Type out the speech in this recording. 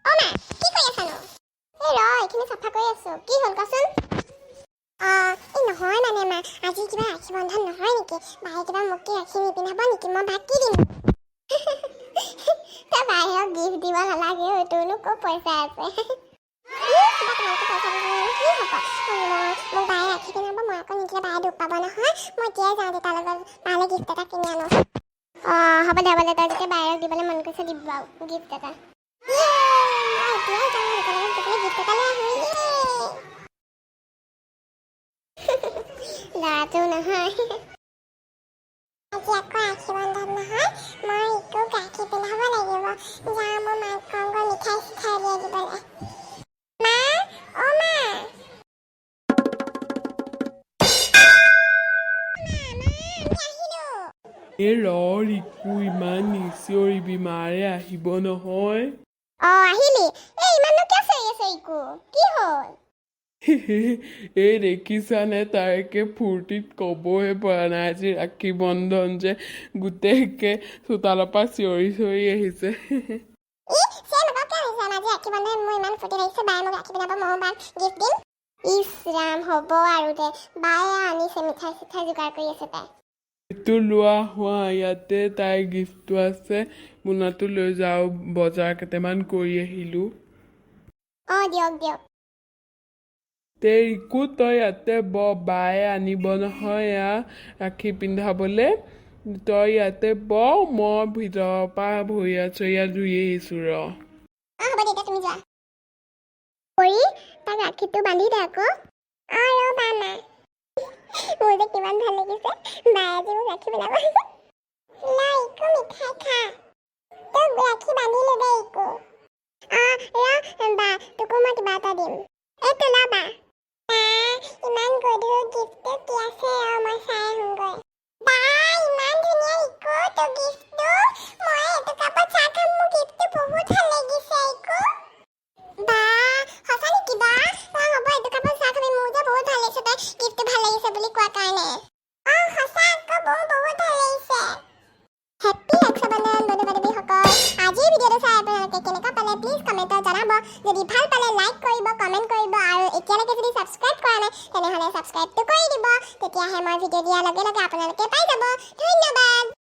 অ মা কি কৰি আছানো এইখিনি চাফা কৰি আছো কি হ'ল কচোন এই নহয় মানে মা আজি কিবা ৰাখি বন্ধন নহয় নেকি বায়ে কিবা মোক কি ৰাখি নিপিন্ধাব নেকি মই ভাত কি দিম তই বায়েক গিফ্ট দিব নালাগে তোৰনো ক'ত পইচা আছে কিবা তোমালোকে পইচা দিব কি হ'ব মোক বায়ে ৰাখি পিন্ধাব মই আকৌ নিদিলে বায়ে দুখ পাব নহয় মই এতিয়াই যাওঁ দেউতাৰ লগত বালে গিফ্ট এটা কিনি আনো হ'ব দে তই যেতিয়া বায়েক দিবলৈ মন কৰিছে দিব আৰু গিফ্ট এটা এতিয়াই যাওঁ দেউতাৰ লগত গৈ গিফ্ট এটা লৈ আহোঁ ল'ৰাটো নহয় আজি আকৌ ৰাখি বন্ধন নহয় মই একো গাখীৰ পিন্ধাব লাগিব যাওঁ মই মাক কওঁগৈ মিঠাই চিঠাই উলিয়াই দিবলৈ মা অ মা এই ৰিকু ইমান নিচিঞৰিবি মাৰে আহিব নহয় আহিলি এই ইমাননো কিয় চিঞৰি আছে ইকো কি হ'ল এই দেখিছানে তাইকে ফূৰ্তিত ক'বহে পৰা নাই আজি ৰাখি বন্ধন যে গোটেইকে চোতালৰ পৰা চিঞৰি চিঞৰি আহিছে হ'ব আৰু দে বায়ে আনিছে মিঠাই চিঠাই যোগাৰ কৰি আছে তাই এইটো লোৱা হোৱা ইয়াতে তাই গিফ্টটো আছে মোনাটো লৈ যাওঁ বজাৰ কেইটামান কৰি আহিলোঁ দিয়ক ৰিকু তই ইয়াতে বায়ে আনিব নহয় এয়া ৰাখি পিন্ধাবলৈ তই ইয়াতে মই ভিতৰৰ পৰা ভৰিয়া চৰিয়া ধুই আহিছোঁ হ'ব দে তুমি যোৱা কৰি তাক ৰাখিটো বান্ধি দে আকৌ ৰ'বা মা মোৰ যে কিমান ভাল লাগিছে বায়ে আজি মোক ৰাখি পিন্ধাব ইকো মিঠাই খা তোক ৰাখি বান্ধিলো দে ইকো বা তোকো মই কিবা এটা দিম এইটো ল বা ইমান গধুৰ গিফ্টটো কি আছে মই চাই আহোঁগৈ বা ইমান ধুনীয়া ইকো তোৰ গিফ্টটো মই এইটো কাপত চাহ খাম মোৰ গিফ্টটো বহুত ভাল লাগিছে ইকো বা সঁচা নেকি বা হ'ব এইটো কাপত চাহ খাবি মোৰ যে বহুত ভাল লাগিছে তই গিফ্টটো ভাল লাগিছে বুলি কোৱা কাৰণে সঁচা আকৌ বহুত ভাল লাগিছে হেপী ৰক্ষাবন্ধন বন্ধু বান্ধৱীসকল আজিৰ ভিডিঅ'টো চাই আপোনালোকে কেনেকুৱা পালে প্লিজ কমেণ্টত জনাব যদি ভাল পালে লাইক কৰিব কমেণ্ট কৰিব আৰু এতিয়ালৈকে যদি ছাবস্ক্ৰাইব কৰা নাই তেনেহ'লে ছাবস্ক্ৰাইবটো কৰি দিব তেতিয়াহে মই ভিডিঅ' দিয়াৰ লগে লগে আপোনালোকে পাই যাব ধন্যবাদ